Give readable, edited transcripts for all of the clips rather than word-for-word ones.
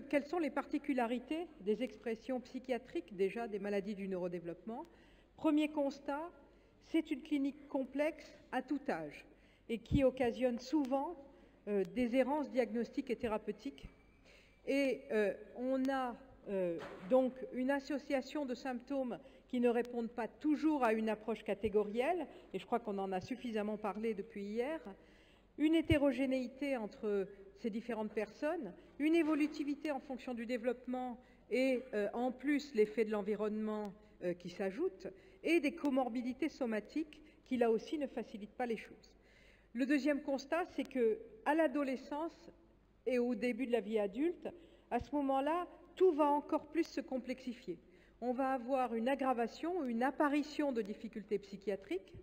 Quelles sont les particularités des expressions psychiatriques, déjà des maladies du neurodéveloppement? Premier constat, c'est une clinique complexe à tout âge et qui occasionne souvent des errances diagnostiques et thérapeutiques. Et on a donc une association de symptômes qui ne répondent pas toujours à une approche catégorielle, et je crois qu'on en a suffisamment parlé depuis hier, une hétérogénéité entre ces différentes personnes, une évolutivité en fonction du développement et en plus l'effet de l'environnement qui s'ajoute, et des comorbidités somatiques qui là aussi ne facilitent pas les choses. Le deuxième constat, c'est qu'à l'adolescence et au début de la vie adulte, à ce moment-là, tout va encore plus se complexifier. On va avoir une aggravation, une apparition de difficultés psychiatriques,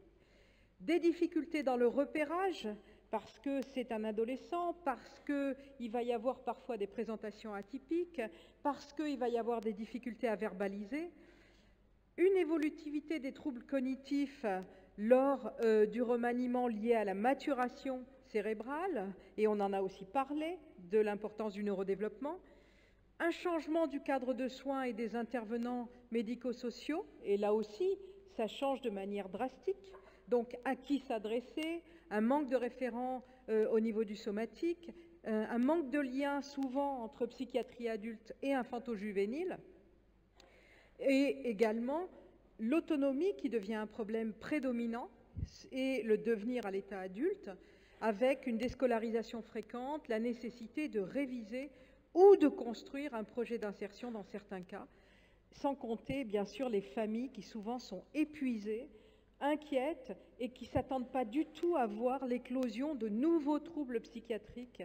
des difficultés dans le repérage, parce que c'est un adolescent, parce qu'il va y avoir parfois des présentations atypiques, parce qu'il va y avoir des difficultés à verbaliser, une évolutivité des troubles cognitifs lors du remaniement lié à la maturation cérébrale, et on en a aussi parlé, de l'importance du neurodéveloppement, un changement du cadre de soins et des intervenants médico-sociaux, et là aussi, ça change de manière drastique, donc à qui s'adresser, un manque de référents au niveau du somatique, un manque de lien souvent entre psychiatrie adulte et infanto-juvénile, et également l'autonomie qui devient un problème prédominant et le devenir à l'état adulte, avec une déscolarisation fréquente, la nécessité de réviser ou de construire un projet d'insertion dans certains cas, sans compter bien sûr les familles qui souvent sont épuisées, inquiètes et qui ne s'attendent pas du tout à voir l'éclosion de nouveaux troubles psychiatriques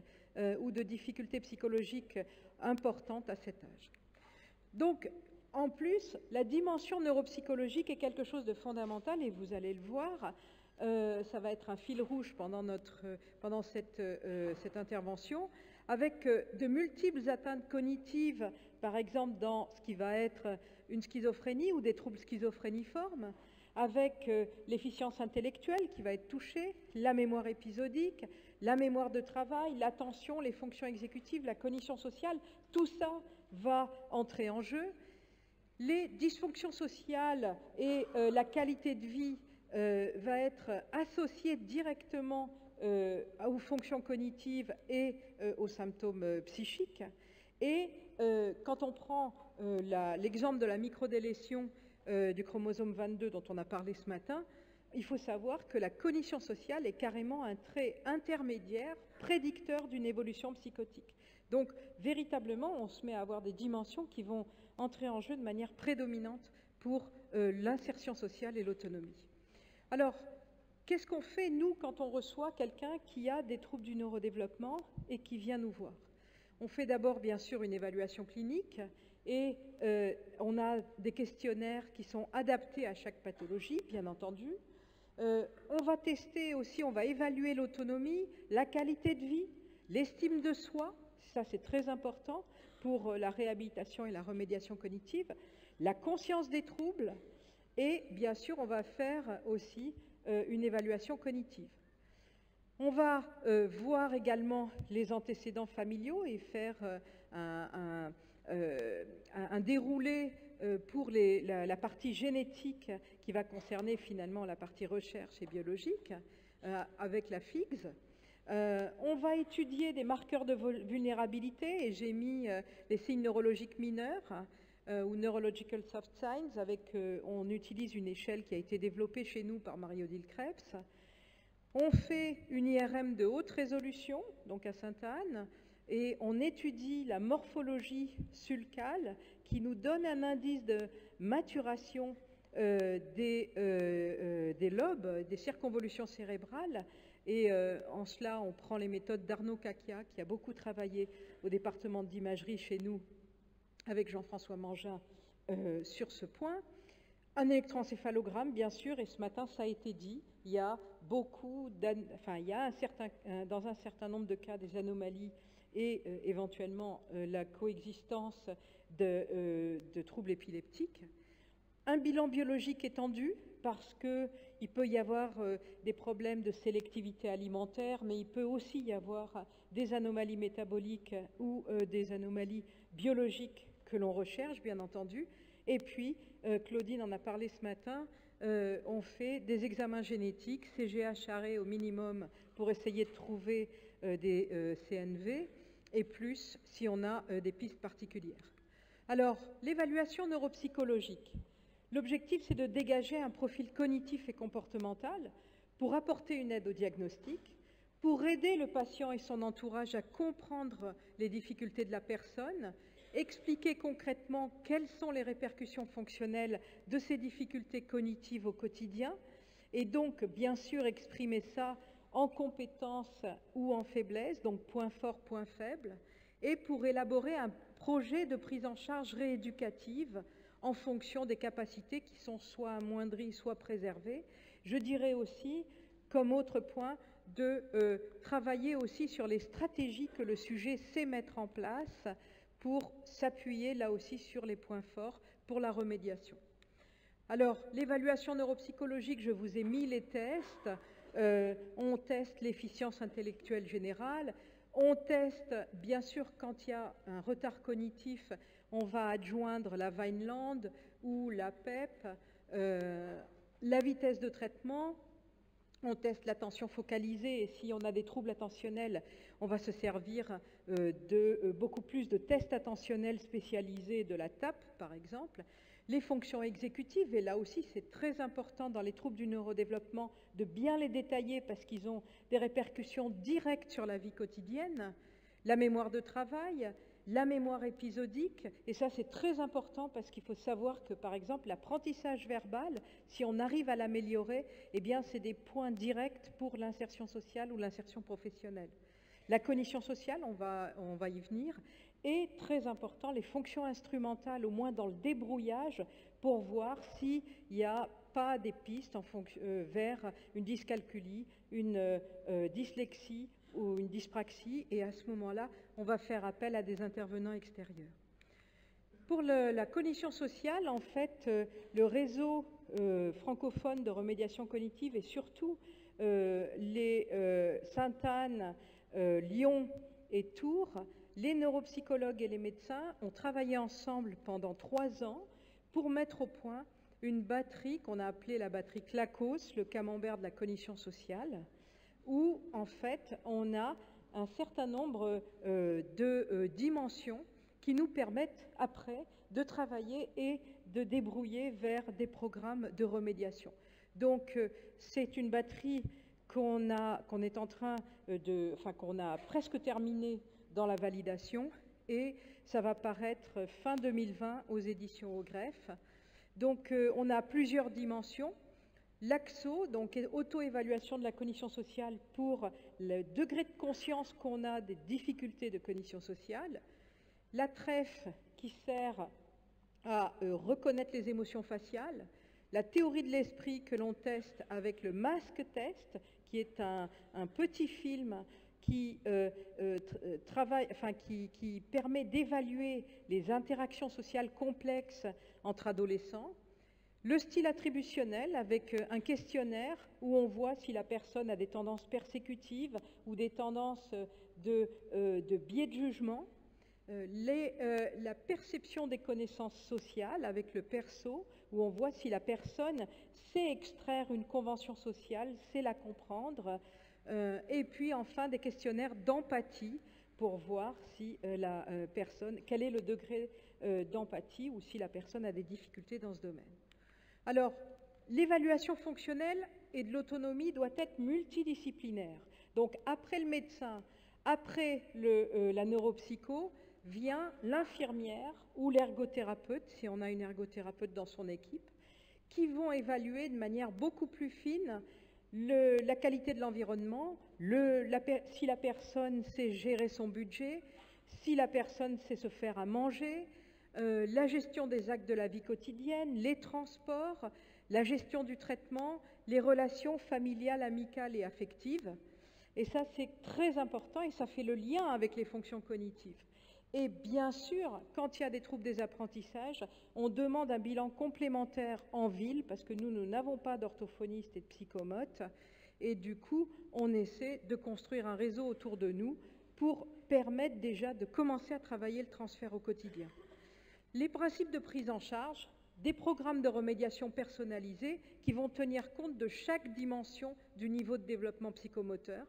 ou de difficultés psychologiques importantes à cet âge. Donc, en plus, la dimension neuropsychologique est quelque chose de fondamental et vous allez le voir, ça va être un fil rouge pendant cette intervention, avec de multiples atteintes cognitives, par exemple dans ce qui va être une schizophrénie ou des troubles schizophréniformes, avec l'efficience intellectuelle qui va être touchée, la mémoire épisodique, la mémoire de travail, l'attention, les fonctions exécutives, la cognition sociale, tout ça va entrer en jeu. Les dysfonctions sociales et la qualité de vie va être associée directement aux fonctions cognitives et aux symptômes psychiques. Et quand on prend l'exemple de la microdélétion du chromosome 22 dont on a parlé ce matin, il faut savoir que la cognition sociale est carrément un trait intermédiaire, prédicteur d'une évolution psychotique. Donc, véritablement, on se met à avoir des dimensions qui vont entrer en jeu de manière prédominante pour l'insertion sociale et l'autonomie. Alors, qu'est-ce qu'on fait, nous, quand on reçoit quelqu'un qui a des troubles du neurodéveloppement et qui vient nous voir? On fait d'abord, bien sûr, une évaluation clinique et on a des questionnaires qui sont adaptés à chaque pathologie, bien entendu. On va tester aussi, on va évaluer l'autonomie, la qualité de vie, l'estime de soi, ça c'est très important pour la réhabilitation et la remédiation cognitive, la conscience des troubles et bien sûr on va faire aussi une évaluation cognitive. On va voir également les antécédents familiaux et faire un déroulé pour la partie génétique qui va concerner finalement la partie recherche et biologique avec la FIGS. On va étudier des marqueurs de vulnérabilité et j'ai mis les signes neurologiques mineurs ou Neurological Soft Signs. On utilise une échelle qui a été développée chez nous par Marie-Odile Krebs. On fait une IRM de haute résolution, donc à Sainte-Anne, et on étudie la morphologie sulcale qui nous donne un indice de maturation des lobes, des circonvolutions cérébrales. Et en cela, on prend les méthodes d'Arnaud Kakia, qui a beaucoup travaillé au département d'imagerie chez nous, avec Jean-François Mangin sur ce point. Un électroencéphalogramme, bien sûr, et ce matin, ça a été dit, il y a dans un certain nombre de cas des anomalies et éventuellement la coexistence de troubles épileptiques. Un bilan biologique étendu, parce qu'il il peut y avoir des problèmes de sélectivité alimentaire, mais il peut aussi y avoir des anomalies métaboliques ou des anomalies biologiques que l'on recherche, bien entendu. Et puis, Claudine en a parlé ce matin, on fait des examens génétiques, CGH-arrêt au minimum, pour essayer de trouver des CNV, et plus si on a des pistes particulières. Alors, l'évaluation neuropsychologique. L'objectif, c'est de dégager un profil cognitif et comportemental pour apporter une aide au diagnostic, pour aider le patient et son entourage à comprendre les difficultés de la personne, expliquer concrètement quelles sont les répercussions fonctionnelles de ces difficultés cognitives au quotidien, et donc, bien sûr, exprimer ça en compétences ou en faiblesse, donc point fort, point faible, et pour élaborer un projet de prise en charge rééducative en fonction des capacités qui sont soit amoindries, soit préservées. Je dirais aussi, comme autre point, de travailler aussi sur les stratégies que le sujet sait mettre en place pour s'appuyer là aussi sur les points forts pour la remédiation. Alors, l'évaluation neuropsychologique, je vous ai mis les tests. On teste l'efficience intellectuelle générale. On teste, bien sûr, quand il y a un retard cognitif, on va adjoindre la Vineland ou la PEP, la vitesse de traitement, on teste l'attention focalisée et si on a des troubles attentionnels, on va se servir de beaucoup plus de tests attentionnels spécialisés de la TAP, par exemple. Les fonctions exécutives, et là aussi c'est très important dans les troubles du neurodéveloppement de bien les détailler parce qu'ils ont des répercussions directes sur la vie quotidienne. La mémoire de travail, la mémoire épisodique, et ça c'est très important parce qu'il faut savoir que par exemple l'apprentissage verbal, si on arrive à l'améliorer, eh bien c'est des points directs pour l'insertion sociale ou l'insertion professionnelle. La cognition sociale, on va y venir, et très important, les fonctions instrumentales, au moins dans le débrouillage, pour voir s'il n'y a pas des pistes vers une dyscalculie, une dyslexie ou une dyspraxie, et à ce moment-là, on va faire appel à des intervenants extérieurs. Pour la cognition sociale, en fait, le réseau francophone de remédiation cognitive et surtout les Sainte-Anne, Lyon et Tours, les neuropsychologues et les médecins ont travaillé ensemble pendant 3 ans pour mettre au point une batterie qu'on a appelée la batterie CLACOS, le camembert de la cognition sociale, où en fait on a un certain nombre de dimensions qui nous permettent après de travailler et de débrouiller vers des programmes de remédiation. Donc c'est une batterie qu'on a presque terminée dans la validation et ça va paraître fin 2020 aux éditions Au Greffe. Donc on a plusieurs dimensions. L'AXO, donc auto-évaluation de la cognition sociale pour le degré de conscience qu'on a des difficultés de cognition sociale. La TREF qui sert à reconnaître les émotions faciales. La théorie de l'esprit que l'on teste avec le masque test, qui est un petit film qui qui permet d'évaluer les interactions sociales complexes entre adolescents. Le style attributionnel avec un questionnaire où on voit si la personne a des tendances persécutives ou des tendances de biais de jugement. La perception des connaissances sociales avec le perso où on voit si la personne sait extraire une convention sociale, sait la comprendre. Et puis enfin des questionnaires d'empathie pour voir si quel est le degré d'empathie ou si la personne a des difficultés dans ce domaine. Alors, l'évaluation fonctionnelle et de l'autonomie doit être multidisciplinaire. Donc, après le médecin, après la neuropsycho, vient l'infirmière ou l'ergothérapeute, si on a une ergothérapeute dans son équipe, qui vont évaluer de manière beaucoup plus fine la qualité de l'environnement, si la personne sait gérer son budget, si la personne sait se faire à manger, la gestion des actes de la vie quotidienne, les transports, la gestion du traitement, les relations familiales, amicales et affectives. Et ça, c'est très important et ça fait le lien avec les fonctions cognitives. Et bien sûr, quand il y a des troubles des apprentissages, on demande un bilan complémentaire en ville, parce que nous n'avons pas d'orthophonistes et de psychomotes, et du coup, on essaie de construire un réseau autour de nous pour permettre déjà de commencer à travailler le transfert au quotidien. Les principes de prise en charge, des programmes de remédiation personnalisés qui vont tenir compte de chaque dimension du niveau de développement psychomoteur,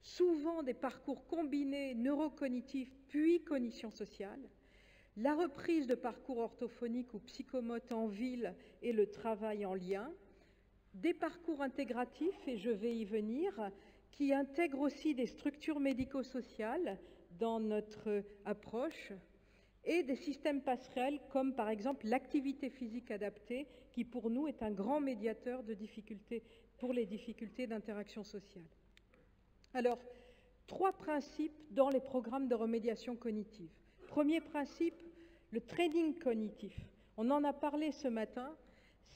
souvent des parcours combinés neurocognitifs puis cognition sociale, la reprise de parcours orthophoniques ou psychomotes en ville et le travail en lien, des parcours intégratifs, et je vais y venir, qui intègrent aussi des structures médico-sociales dans notre approche, et des systèmes passerelles comme par exemple l'activité physique adaptée, qui pour nous est un grand médiateur de difficultés, pour les difficultés d'interaction sociale. Alors, 3 principes dans les programmes de remédiation cognitive. Premier principe, le training cognitif. On en a parlé ce matin,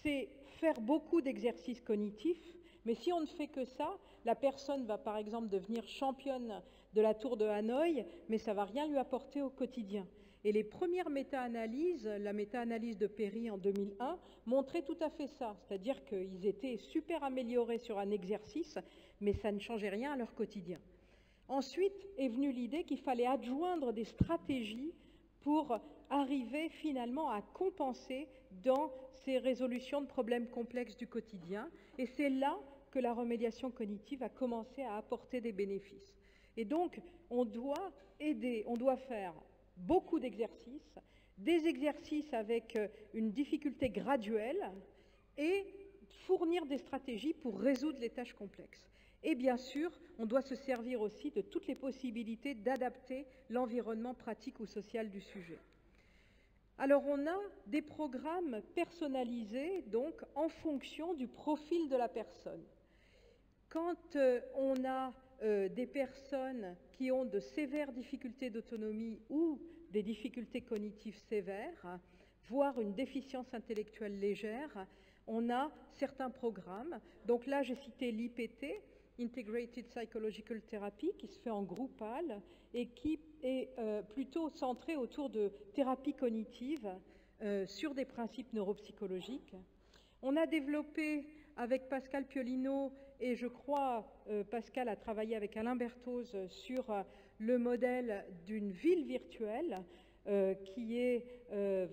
c'est faire beaucoup d'exercices cognitifs, mais si on ne fait que ça, la personne va par exemple devenir championne de la tour de Hanoï, mais ça ne va rien lui apporter au quotidien. Et les premières méta-analyses, la méta-analyse de Perry en 2001, montraient tout à fait ça, c'est-à-dire qu'ils étaient super améliorés sur un exercice, mais ça ne changeait rien à leur quotidien. Ensuite est venue l'idée qu'il fallait adjoindre des stratégies pour arriver finalement à compenser dans ces résolutions de problèmes complexes du quotidien. Et c'est là que la remédiation cognitive a commencé à apporter des bénéfices. Et donc, on doit faire beaucoup d'exercices, des exercices avec une difficulté graduelle et fournir des stratégies pour résoudre les tâches complexes. Et bien sûr, on doit se servir aussi de toutes les possibilités d'adapter l'environnement pratique ou social du sujet. Alors, on a des programmes personnalisés, donc, en fonction du profil de la personne. Quand on a des personnes qui ont de sévères difficultés d'autonomie ou des difficultés cognitives sévères, voire une déficience intellectuelle légère, on a certains programmes. Donc là, j'ai cité l'IPT, Integrated Psychological Therapy, qui se fait en groupal et qui est plutôt centré autour de thérapies cognitives sur des principes neuropsychologiques. On a développé avec Pascal Piolino, et je crois Pascal a travaillé avec Alain Berthoz sur le modèle d'une ville virtuelle qui est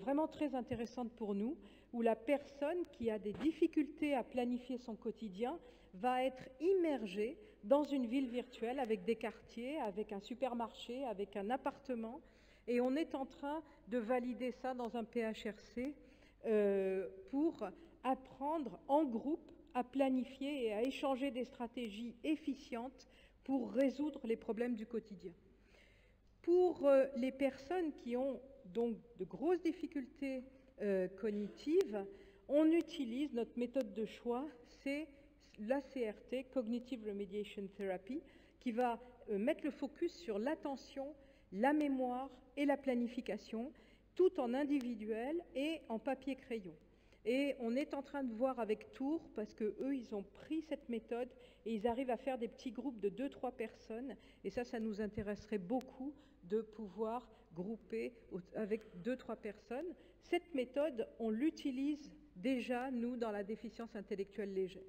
vraiment très intéressante pour nous, où la personne qui a des difficultés à planifier son quotidien va être immergée dans une ville virtuelle avec des quartiers, avec un supermarché, avec un appartement, et on est en train de valider ça dans un PHRC pour apprendre en groupe à planifier et à échanger des stratégies efficientes pour résoudre les problèmes du quotidien. Pour les personnes qui ont donc de grosses difficultés cognitives, on utilise notre méthode de choix, c'est l'ACRT, Cognitive Remediation Therapy, qui va mettre le focus sur l'attention, la mémoire et la planification, tout en individuel et en papier-crayon. Et on est en train de voir avec Tours, parce qu'eux, ils ont pris cette méthode et ils arrivent à faire des petits groupes de 2-3 personnes. Et ça nous intéresserait beaucoup de pouvoir grouper avec 2-3 personnes. Cette méthode, on l'utilise déjà, nous, dans la déficience intellectuelle légère.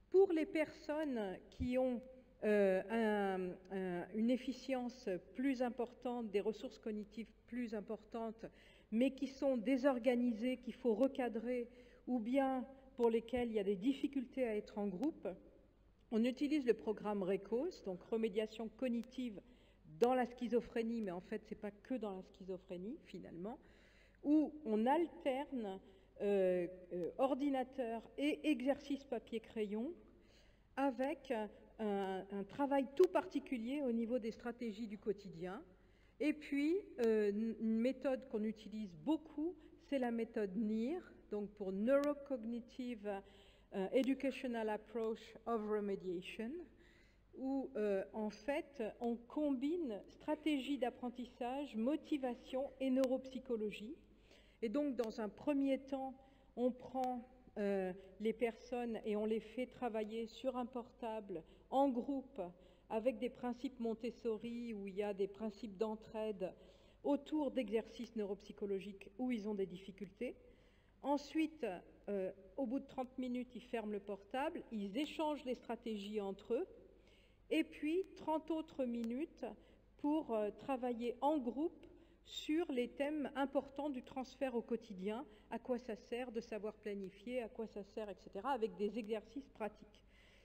Pour les personnes qui ont une efficience plus importante, des ressources cognitives plus importantes, mais qui sont désorganisées, qu'il faut recadrer, ou bien pour lesquelles il y a des difficultés à être en groupe, on utilise le programme RECOS, donc remédiation cognitive dans la schizophrénie, mais en fait, ce n'est pas que dans la schizophrénie, finalement, où on alterne ordinateur et exercice papier-crayon avec un travail tout particulier au niveau des stratégies du quotidien. Et puis, une méthode qu'on utilise beaucoup, c'est la méthode NIR, donc pour Neurocognitive Educational Approach of Remediation, où en fait, on combine stratégie d'apprentissage, motivation et neuropsychologie. Et donc, dans un premier temps, on prend les personnes et on les fait travailler sur un portable en groupe avec des principes Montessori où il y a des principes d'entraide autour d'exercices neuropsychologiques où ils ont des difficultés. Ensuite, au bout de 30 minutes, ils ferment le portable, ils échangent les stratégies entre eux, et puis 30 autres minutes pour travailler en groupe sur les thèmes importants du transfert au quotidien, à quoi ça sert de savoir planifier, à quoi ça sert, etc., avec des exercices pratiques.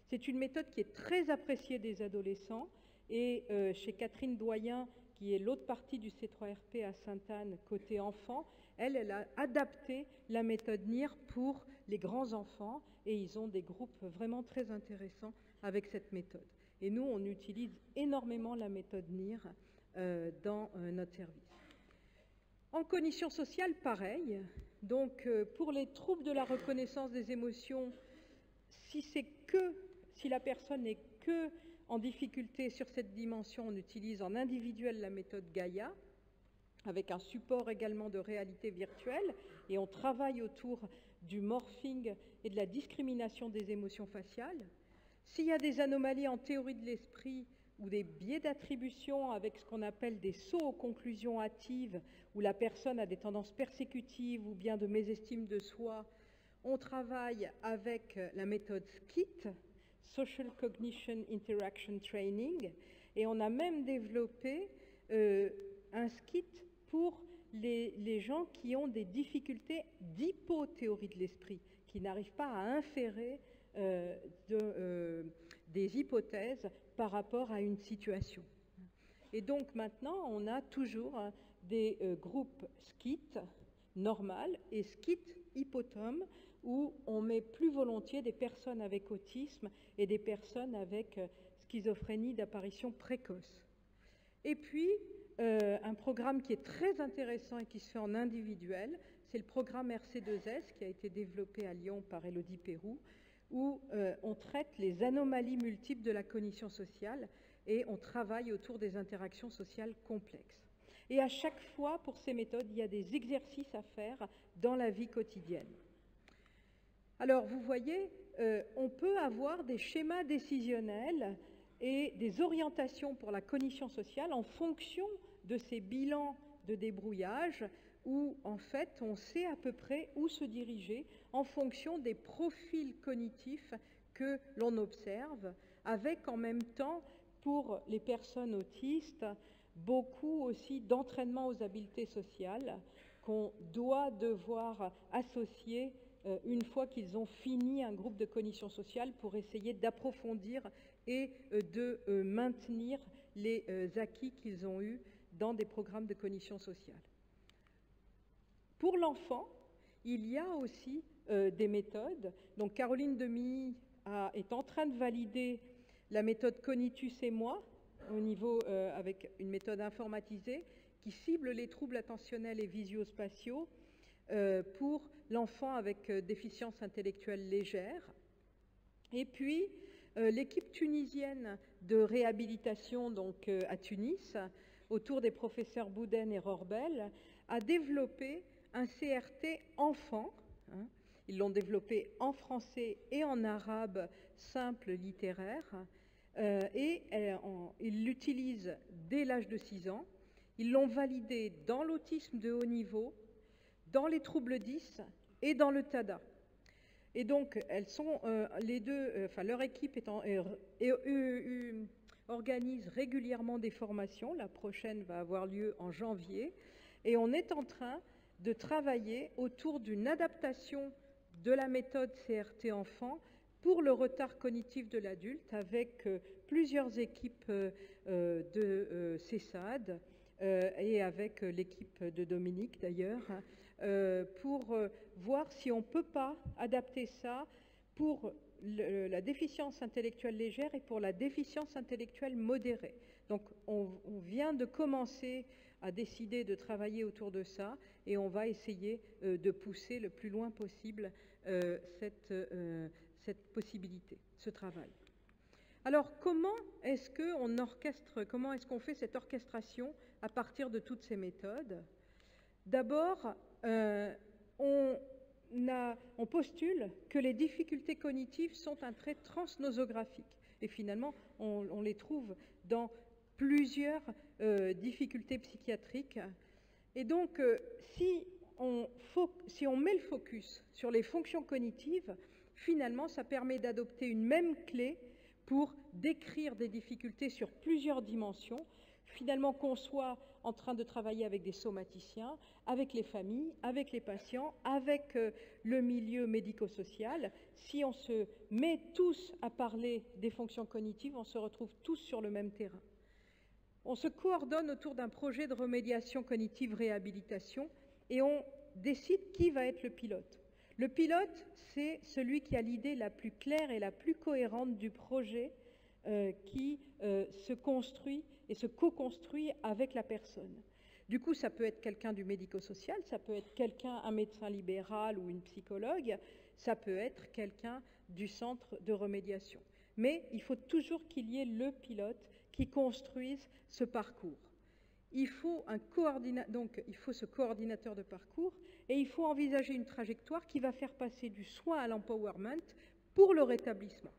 C'est une méthode qui est très appréciée des adolescents, et chez Catherine Doyen, qui est l'autre partie du C3RP à Sainte-Anne, côté enfants, elle a adapté la méthode NIR pour les grands enfants, et ils ont des groupes vraiment très intéressants avec cette méthode. Et nous, on utilise énormément la méthode NIR dans notre service. En cognition sociale, pareil. Donc, pour les troubles de la reconnaissance des émotions, si la personne n'est que en difficulté sur cette dimension, on utilise en individuel la méthode Gaïa, avec un support également de réalité virtuelle, et on travaille autour du morphing et de la discrimination des émotions faciales. S'il y a des anomalies en théorie de l'esprit ou des biais d'attribution avec ce qu'on appelle des sauts aux conclusions hâtives, où la personne a des tendances persécutives ou bien de mésestime de soi, on travaille avec la méthode SCIT, Social Cognition Interaction Training, et on a même développé un SCIT pour les gens qui ont des difficultés d'hypothéorie de l'esprit, qui n'arrivent pas à inférer des hypothèses par rapport à une situation. Et donc maintenant, on a toujours des groupes SCIT normal et SCIT hypotome, où on met plus volontiers des personnes avec autisme et des personnes avec schizophrénie d'apparition précoce. Et puis, un programme qui est très intéressant et qui se fait en individuel, c'est le programme RC2S qui a été développé à Lyon par Élodie Pérou, où on traite les anomalies multiples de la cognition sociale et on travaille autour des interactions sociales complexes. Et à chaque fois, pour ces méthodes, il y a des exercices à faire dans la vie quotidienne. Alors, vous voyez, on peut avoir des schémas décisionnels et des orientations pour la cognition sociale en fonction de ces bilans de débrouillage où, en fait, on sait à peu près où se diriger en fonction des profils cognitifs que l'on observe, avec en même temps, pour les personnes autistes, beaucoup aussi d'entraînement aux habiletés sociales qu'on doit devoir associer une fois qu'ils ont fini un groupe de cognition sociale pour essayer d'approfondir et de maintenir les acquis qu'ils ont eus dans des programmes de cognition sociale. Pour l'enfant, il y a aussi des méthodes. Donc Caroline Demilly est en train de valider la méthode Cognitus et moi, au niveau avec une méthode informatisée qui cible les troubles attentionnels et visio-spatiaux pour l'enfant avec déficience intellectuelle légère. Et puis, l'équipe tunisienne de réhabilitation donc, à Tunis, autour des professeurs Bouden et Rorbel, a développé un CRT enfant. Ils l'ont développé en français et en arabe simple littéraire. Ils l'utilisent dès l'âge de 6 ans. Ils l'ont validé dans l'autisme de haut niveau, dans les troubles 10 et dans le TADA. Et donc, elles sont les deux, leur équipe organise régulièrement des formations. La prochaine va avoir lieu en janvier. Et on est en train de travailler autour d'une adaptation de la méthode CRT enfant pour le retard cognitif de l'adulte avec plusieurs équipes de CESAD et avec l'équipe de Dominique d'ailleurs, pour voir si on ne peut pas adapter ça pour la déficience intellectuelle légère et pour la déficience intellectuelle modérée. Donc on vient de commencer à décider de travailler autour de ça et on va essayer de pousser le plus loin possible cette possibilité, ce travail. Alors comment est-ce qu'on fait cette orchestration à partir de toutes ces méthodes? D'abord, on postule que les difficultés cognitives sont un trait transnosographique. Et finalement, on les trouve dans plusieurs difficultés psychiatriques Et donc, si on met le focus sur les fonctions cognitives, finalement, ça permet d'adopter une même clé pour décrire des difficultés sur plusieurs dimensions, finalement qu'on soit en train de travailler avec des somaticiens, avec les familles, avec les patients, avec le milieu médico-social. Si on se met tous à parler des fonctions cognitives, on se retrouve tous sur le même terrain. On se coordonne autour d'un projet de remédiation cognitive réhabilitation et on décide qui va être le pilote. Le pilote, c'est celui qui a l'idée la plus claire et la plus cohérente du projet qui se construit et se co-construit avec la personne. Du coup, ça peut être quelqu'un du médico-social, ça peut être quelqu'un, un médecin libéral ou une psychologue, ça peut être quelqu'un du centre de remédiation. Mais il faut toujours qu'il y ait le pilote qui construise ce parcours. Il faut ce coordinateur de parcours et il faut envisager une trajectoire qui va faire passer du soin à l'empowerment pour le rétablissement.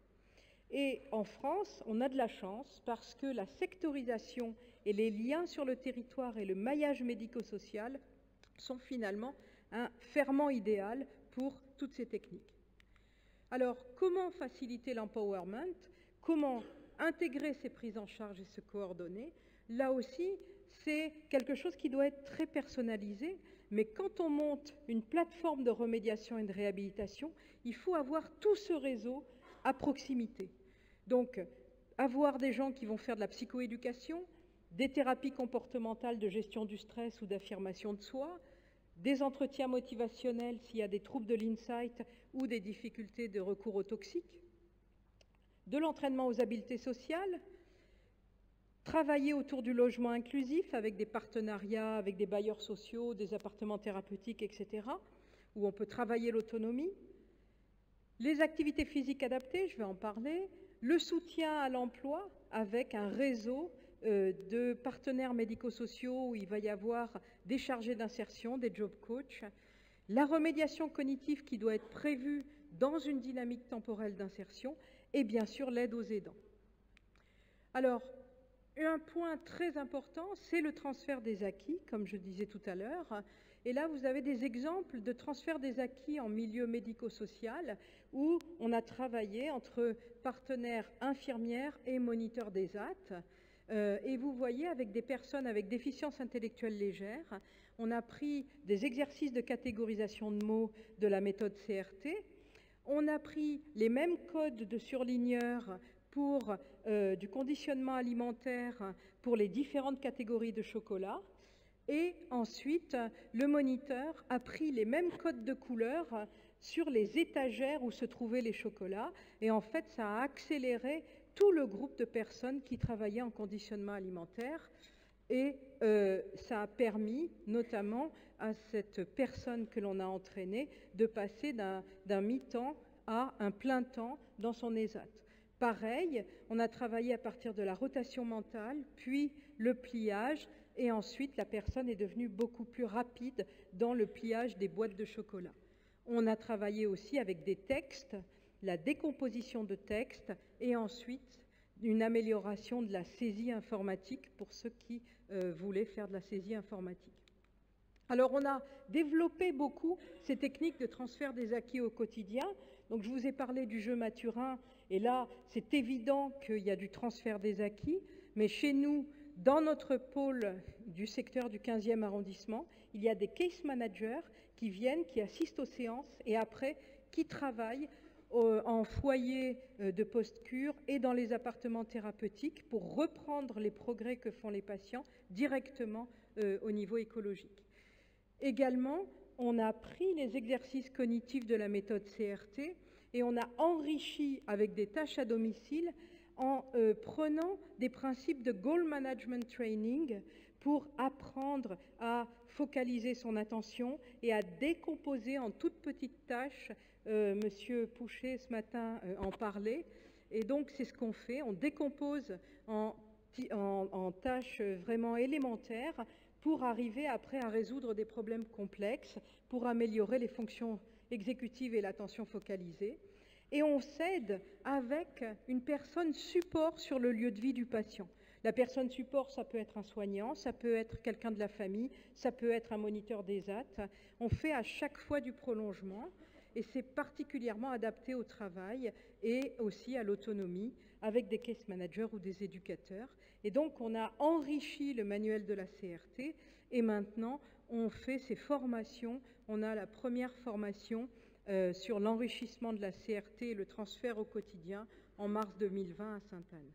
Et en France, on a de la chance parce que la sectorisation et les liens sur le territoire et le maillage médico-social sont finalement un ferment idéal pour toutes ces techniques. Alors, comment faciliter l'empowerment? Comment intégrer ces prises en charge et se coordonner? Là aussi, c'est quelque chose qui doit être très personnalisé, mais quand on monte une plateforme de remédiation et de réhabilitation, il faut avoir tout ce réseau à proximité. Donc, avoir des gens qui vont faire de la psychoéducation, des thérapies comportementales de gestion du stress ou d'affirmation de soi, des entretiens motivationnels s'il y a des troubles de l'insight ou des difficultés de recours aux toxiques, de l'entraînement aux habiletés sociales, travailler autour du logement inclusif avec des partenariats avec des bailleurs sociaux, des appartements thérapeutiques, etc., où on peut travailler l'autonomie, les activités physiques adaptées, je vais en parler, le soutien à l'emploi avec un réseau de partenaires médico-sociaux où il va y avoir des chargés d'insertion, des job coachs, la remédiation cognitive qui doit être prévue dans une dynamique temporelle d'insertion et bien sûr l'aide aux aidants. Alors, un point très important, c'est le transfert des acquis, comme je disais tout à l'heure. Et là, vous avez des exemples de transfert des acquis en milieu médico-social où on a travaillé entre partenaires infirmières et moniteurs des AT. Et vous voyez, avec des personnes avec déficience intellectuelle légère, on a pris des exercices de catégorisation de mots de la méthode CRT. On a pris les mêmes codes de surligneurs pour du conditionnement alimentaire pour les différentes catégories de chocolat. Et ensuite, le moniteur a pris les mêmes codes de couleurs sur les étagères où se trouvaient les chocolats. Et en fait, ça a accéléré tout le groupe de personnes qui travaillaient en conditionnement alimentaire. Et ça a permis, notamment, à cette personne que l'on a entraînée de passer d'un mi-temps à un plein temps dans son ESAT. Pareil, on a travaillé à partir de la rotation mentale, puis le pliage, et ensuite la personne est devenue beaucoup plus rapide dans le pliage des boîtes de chocolat. On a travaillé aussi avec des textes, la décomposition de textes, et ensuite une amélioration de la saisie informatique pour ceux qui voulaient faire de la saisie informatique. Alors, on a développé beaucoup ces techniques de transfert des acquis au quotidien. Donc, je vous ai parlé du jeu Maturin, et là, c'est évident qu'il y a du transfert des acquis, mais chez nous, dans notre pôle du secteur du 15e arrondissement, il y a des case managers qui viennent, qui assistent aux séances, et après, qui travaillent en foyer de post-cure et dans les appartements thérapeutiques pour reprendre les progrès que font les patients directement au niveau écologique. Également, on a pris les exercices cognitifs de la méthode CRT et on a enrichi avec des tâches à domicile en prenant des principes de goal management training pour apprendre à focaliser son attention et à décomposer en toutes petites tâches. Monsieur Pouchet, ce matin, en parlait. Et donc, c'est ce qu'on fait. On décompose en tâches vraiment élémentaires pour arriver après à résoudre des problèmes complexes, pour améliorer les fonctions exécutives et l'attention focalisée. Et on s'aide avec une personne support sur le lieu de vie du patient. La personne support, ça peut être un soignant, ça peut être quelqu'un de la famille, ça peut être un moniteur des AT. On fait à chaque fois du prolongement et c'est particulièrement adapté au travail et aussi à l'autonomie avec des case managers ou des éducateurs. Et donc, on a enrichi le manuel de la CRT et maintenant, on fait ces formations. On a la première formation sur l'enrichissement de la CRT et le transfert au quotidien en mars 2020 à Sainte-Anne.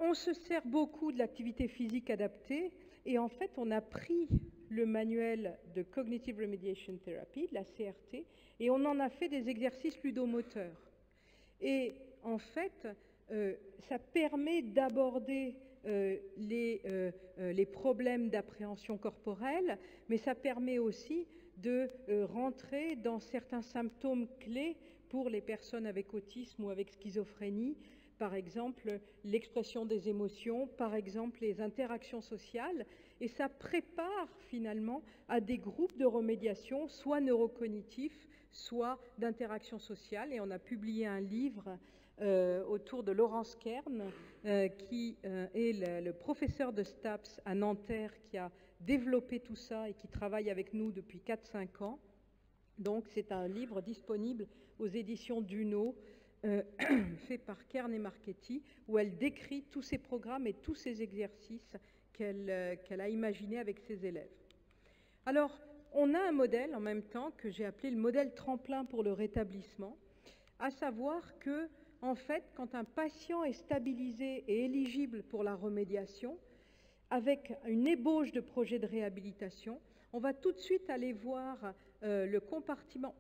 On se sert beaucoup de l'activité physique adaptée et en fait, on a pris le manuel de Cognitive Remediation Therapy, de la CRT, et on en a fait des exercices ludomoteurs. Et en fait, ça permet d'aborder les problèmes d'appréhension corporelle, mais ça permet aussi de rentrer dans certains symptômes clés pour les personnes avec autisme ou avec schizophrénie, par exemple l'expression des émotions, par exemple les interactions sociales, et ça prépare finalement à des groupes de remédiation, soit neurocognitifs, soit d'interaction sociale, et on a publié un livre autour de Laurence Kern, qui est le professeur de STAPS à Nanterre, qui a développé tout ça et qui travaille avec nous depuis 4-5 ans. Donc c'est un livre disponible aux éditions Duno, fait par Kern et Marchetti, où elle décrit tous ces programmes et tous ces exercices qu'elle a imaginés avec ses élèves. Alors, on a un modèle en même temps que j'ai appelé le modèle tremplin pour le rétablissement, à savoir que, en fait, quand un patient est stabilisé et éligible pour la remédiation, avec une ébauche de projet de réhabilitation, on va tout de suite aller voir le compartiment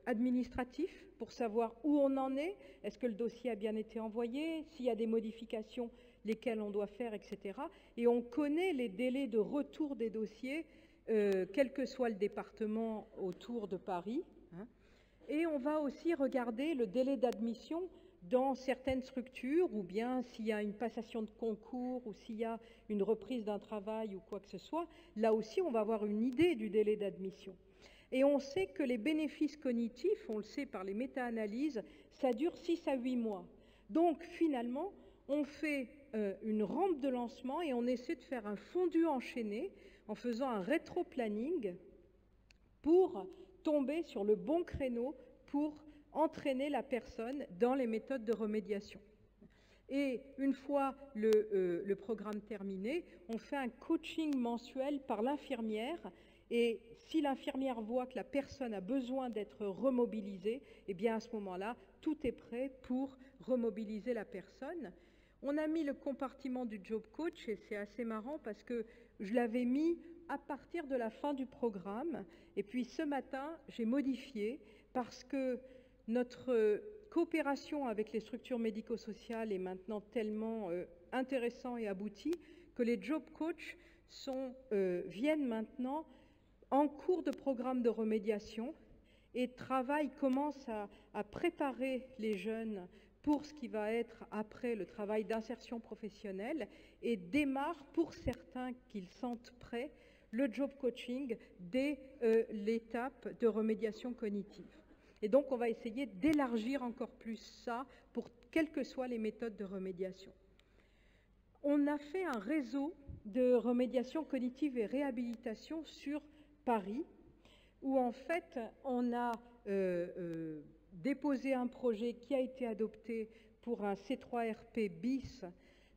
administratif pour savoir où on en est, est-ce que le dossier a bien été envoyé, s'il y a des modifications, lesquelles on doit faire, etc. Et on connaît les délais de retour des dossiers, quel que soit le département autour de Paris. Et on va aussi regarder le délai d'admission dans certaines structures, ou bien s'il y a une passation de concours, ou s'il y a une reprise d'un travail ou quoi que ce soit. Là aussi, on va avoir une idée du délai d'admission. Et on sait que les bénéfices cognitifs, on le sait par les méta-analyses, ça dure 6 à 8 mois. Donc finalement, on fait une rampe de lancement et on essaie de faire un fondu enchaîné en faisant un rétro-planning pour tomber sur le bon créneau pour entraîner la personne dans les méthodes de remédiation. Et une fois le programme terminé, on fait un coaching mensuel par l'infirmière. Et si l'infirmière voit que la personne a besoin d'être remobilisée, eh bien à ce moment-là, tout est prêt pour remobiliser la personne. On a mis le compartiment du job coach et c'est assez marrant parce que je l'avais mis à partir de la fin du programme. Et puis ce matin, j'ai modifié parce que notre coopération avec les structures médico-sociales est maintenant tellement intéressante et aboutie que les job coachs viennent maintenant en cours de programme de remédiation et commence à préparer les jeunes pour ce qui va être après le travail d'insertion professionnelle et démarre pour certains qu'ils sentent prêts le job coaching dès l'étape de remédiation cognitive. Et donc on va essayer d'élargir encore plus ça pour quelles que soient les méthodes de remédiation. On a fait un réseau de remédiation cognitive et réhabilitation sur Paris, où en fait on a déposé un projet qui a été adopté pour un C3RP bis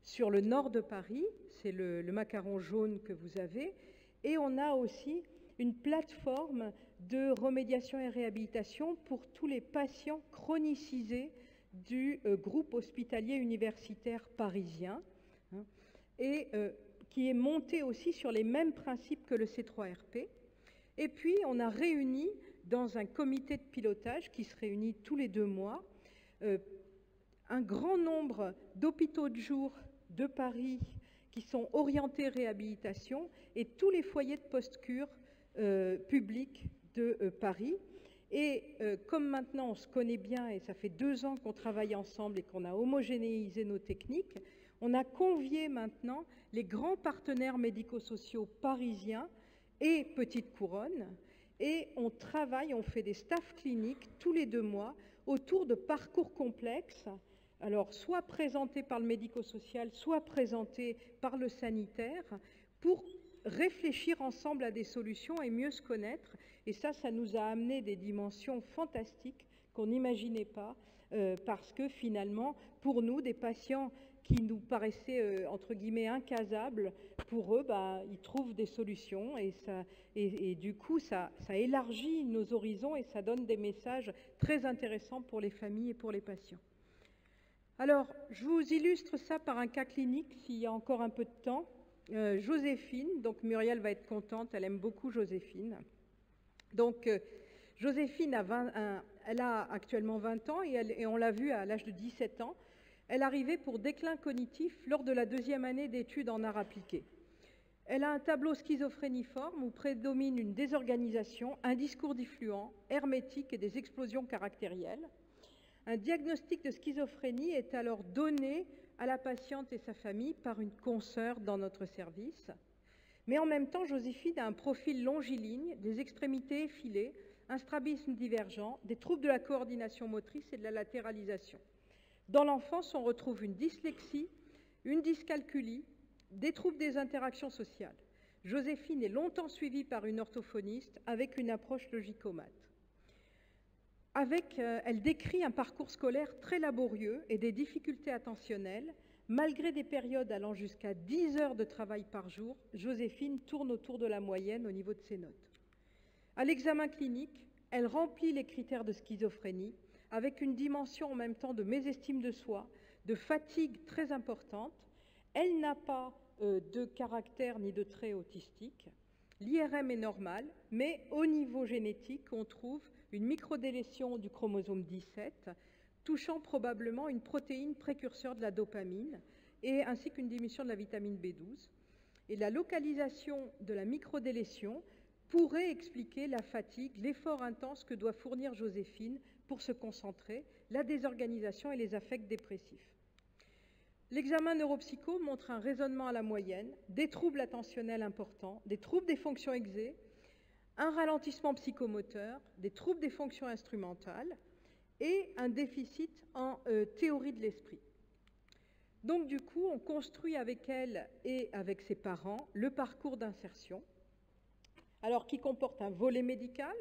sur le nord de Paris, c'est le macaron jaune que vous avez, et on a aussi une plateforme de remédiation et réhabilitation pour tous les patients chronicisés du groupe hospitalier universitaire parisien, et qui est monté aussi sur les mêmes principes que le C3RP. Et puis, on a réuni dans un comité de pilotage qui se réunit tous les 2 mois, un grand nombre d'hôpitaux de jour de Paris qui sont orientés réhabilitation et tous les foyers de post-cure publics de Paris. Et comme maintenant on se connaît bien et ça fait 2 ans qu'on travaille ensemble et qu'on a homogénéisé nos techniques, on a convié maintenant les grands partenaires médico-sociaux parisiens et Petite Couronne, et on travaille, on fait des staffs cliniques tous les 2 mois autour de parcours complexes alors soit présentés par le médico-social, soit présentés par le sanitaire, pour réfléchir ensemble à des solutions et mieux se connaître. Et ça nous a amené des dimensions fantastiques qu'on n'imaginait pas, parce que finalement, pour nous, des patients qui nous paraissaient, entre guillemets, incasables, pour eux, ils trouvent des solutions et du coup, ça élargit nos horizons et ça donne des messages très intéressants pour les familles et pour les patients. Alors, je vous illustre ça par un cas clinique, s'il y a encore un peu de temps. Joséphine, donc Muriel va être contente, elle aime beaucoup Joséphine. Donc, Joséphine elle a actuellement 20 ans et on l'a vu à l'âge de 17 ans. Elle arrivait pour déclin cognitif lors de la 2e année d'études en arts appliqués. Elle a un tableau schizophréniforme où prédomine une désorganisation, un discours diffluent, hermétique et des explosions caractérielles. Un diagnostic de schizophrénie est alors donné à la patiente et sa famille par une consoeur dans notre service. Mais en même temps, Joséphine a un profil longiligne, des extrémités effilées, un strabisme divergent, des troubles de la coordination motrice et de la latéralisation. Dans l'enfance, on retrouve une dyslexie, une dyscalculie, des troubles des interactions sociales. Joséphine est longtemps suivie par une orthophoniste avec une approche logicomate. Elle décrit un parcours scolaire très laborieux et des difficultés attentionnelles. Malgré des périodes allant jusqu'à 10 heures de travail par jour, Joséphine tourne autour de la moyenne au niveau de ses notes. À l'examen clinique, elle remplit les critères de schizophrénie avec une dimension en même temps de mésestime de soi, de fatigue très importante. Elle n'a pas de caractère ni de trait autistique. L'IRM est normal, mais au niveau génétique, on trouve une microdélétion du chromosome 17, touchant probablement une protéine précurseur de la dopamine, ainsi qu'une diminution de la vitamine B12. Et la localisation de la microdélétion pourrait expliquer la fatigue, l'effort intense que doit fournir Joséphine pour se concentrer, la désorganisation et les affects dépressifs. L'examen neuropsycho montre un raisonnement à la moyenne, des troubles attentionnels importants, des troubles des fonctions exé, un ralentissement psychomoteur, des troubles des fonctions instrumentales et un déficit en théorie de l'esprit. Donc du coup, on construit avec elle et avec ses parents le parcours d'insertion, alors qui comporte un volet médical,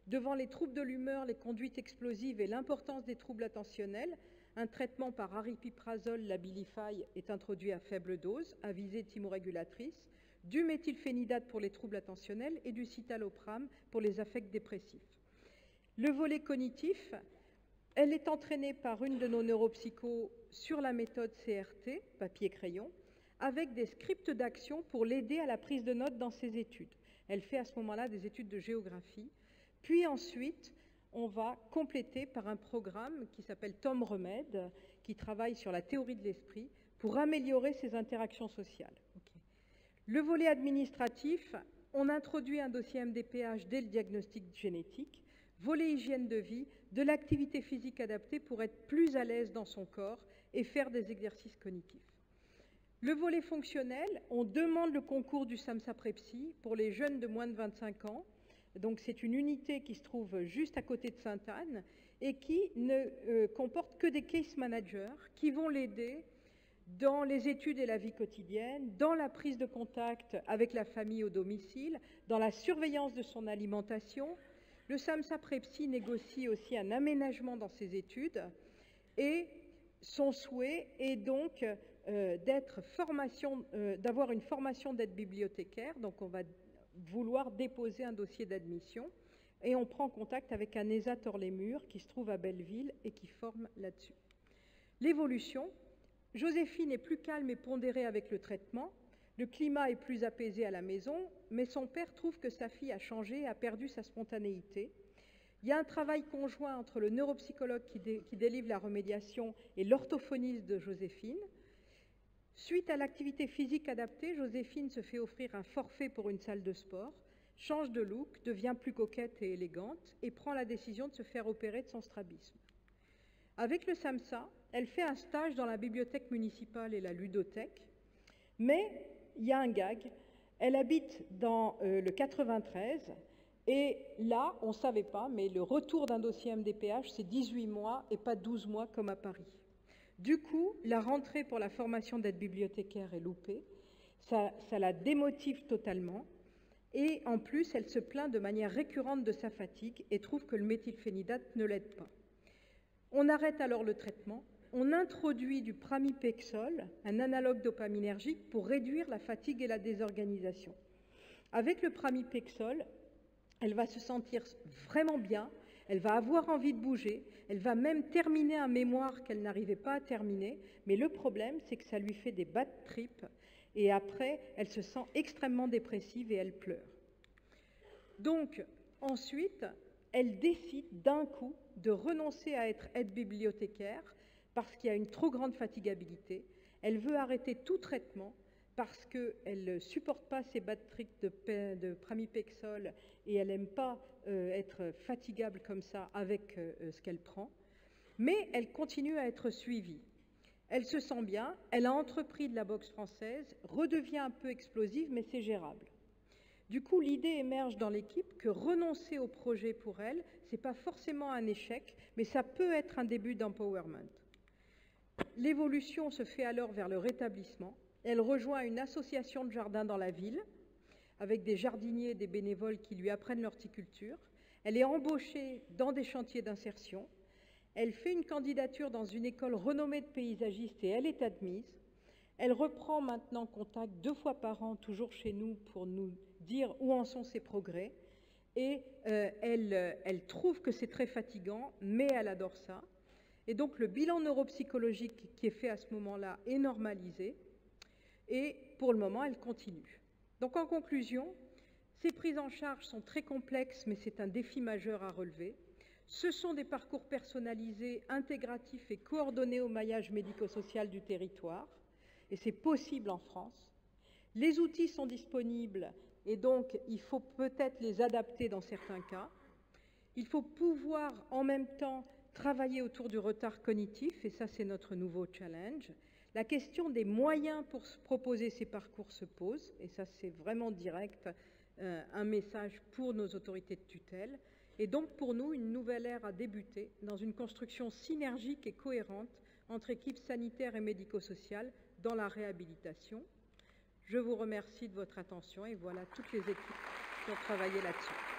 devant les troubles de l'humeur, les conduites explosives et l'importance des troubles attentionnels. Un traitement par aripiprazole, l'Abilify, est introduit à faible dose, à visée thymorégulatrice, du méthylphénidate pour les troubles attentionnels et du citalopram pour les affects dépressifs. Le volet cognitif, elle est entraînée par une de nos neuropsychos sur la méthode CRT, papier-crayon, avec des scripts d'action pour l'aider à la prise de notes dans ses études. Elle fait à ce moment-là des études de géographie. Puis ensuite, on va compléter par un programme qui s'appelle Tom Remède, qui travaille sur la théorie de l'esprit pour améliorer ses interactions sociales. Okay. Le volet administratif, on introduit un dossier MDPH dès le diagnostic génétique, volet hygiène de vie, de l'activité physique adaptée pour être plus à l'aise dans son corps et faire des exercices cognitifs. Le volet fonctionnel, on demande le concours du SAMSA-Prepsi pour les jeunes de moins de 25 ans. Donc c'est une unité qui se trouve juste à côté de Sainte-Anne et qui ne comporte que des case managers qui vont l'aider dans les études et la vie quotidienne, dans la prise de contact avec la famille au domicile, dans la surveillance de son alimentation. Le SAMSA-Prepsi négocie aussi un aménagement dans ses études et son souhait est donc d'avoir une formation d'aide bibliothécaire. Donc on va vouloir déposer un dossier d'admission et on prend contact avec un ESA Tort-les-Murs qui se trouve à Belleville et qui forme là-dessus. L'évolution, Joséphine est plus calme et pondérée avec le traitement, le climat est plus apaisé à la maison, mais son père trouve que sa fille a changé et a perdu sa spontanéité. Il y a un travail conjoint entre le neuropsychologue qui délivre la remédiation et l'orthophoniste de Joséphine. Suite à l'activité physique adaptée, Joséphine se fait offrir un forfait pour une salle de sport, change de look, devient plus coquette et élégante et prend la décision de se faire opérer de son strabisme. Avec le SAMSA, elle fait un stage dans la bibliothèque municipale et la ludothèque, mais il y a un gag, elle habite dans le 93 et là, on ne savait pas, mais le retour d'un dossier MDPH, c'est 18 mois et pas 12 mois comme à Paris. Du coup, la rentrée pour la formation d'aide bibliothécaire est loupée, ça la démotive totalement, et en plus, elle se plaint de manière récurrente de sa fatigue et trouve que le méthylphénidate ne l'aide pas. On arrête alors le traitement, on introduit du pramipexole, un analogue dopaminergique, pour réduire la fatigue et la désorganisation. Avec le pramipexole, elle va se sentir vraiment bien, elle va avoir envie de bouger, elle va même terminer un mémoire qu'elle n'arrivait pas à terminer, mais le problème, c'est que ça lui fait des bad trips, et après, elle se sent extrêmement dépressive et elle pleure. Donc, ensuite, elle décide d'un coup de renoncer à être aide bibliothécaire parce qu'il y a une trop grande fatigabilité. Elle veut arrêter tout traitement parce qu'elle ne supporte pas ces bad trips de pramipexole et elle n'aime pas être fatigable comme ça avec ce qu'elle prend. Mais elle continue à être suivie. Elle se sent bien, elle a entrepris de la boxe française, redevient un peu explosive, mais c'est gérable. Du coup, l'idée émerge dans l'équipe que renoncer au projet pour elle, ce n'est pas forcément un échec, mais ça peut être un début d'empowerment. L'évolution se fait alors vers le rétablissement. Elle rejoint une association de jardins dans la ville, avec des jardiniers et des bénévoles qui lui apprennent l'horticulture. Elle est embauchée dans des chantiers d'insertion. Elle fait une candidature dans une école renommée de paysagistes et elle est admise. Elle reprend maintenant contact 2 fois par an, toujours chez nous, pour nous dire où en sont ses progrès. Et elle trouve que c'est très fatigant, mais elle adore ça. Et donc le bilan neuropsychologique qui est fait à ce moment-là est normalisé. Et pour le moment, elle continue. Donc en conclusion, ces prises en charge sont très complexes, mais c'est un défi majeur à relever. Ce sont des parcours personnalisés, intégratifs et coordonnés au maillage médico-social du territoire, et c'est possible en France. Les outils sont disponibles, et donc il faut peut-être les adapter dans certains cas. Il faut pouvoir en même temps travailler autour du retard cognitif, et ça c'est notre nouveau challenge. La question des moyens pour proposer ces parcours se pose, et ça c'est vraiment direct, un message pour nos autorités de tutelle. Et donc, pour nous, une nouvelle ère a débuté dans une construction synergique et cohérente entre équipes sanitaires et médico-sociales dans la réhabilitation. Je vous remercie de votre attention et voilà toutes les équipes qui ont travaillé là-dessus.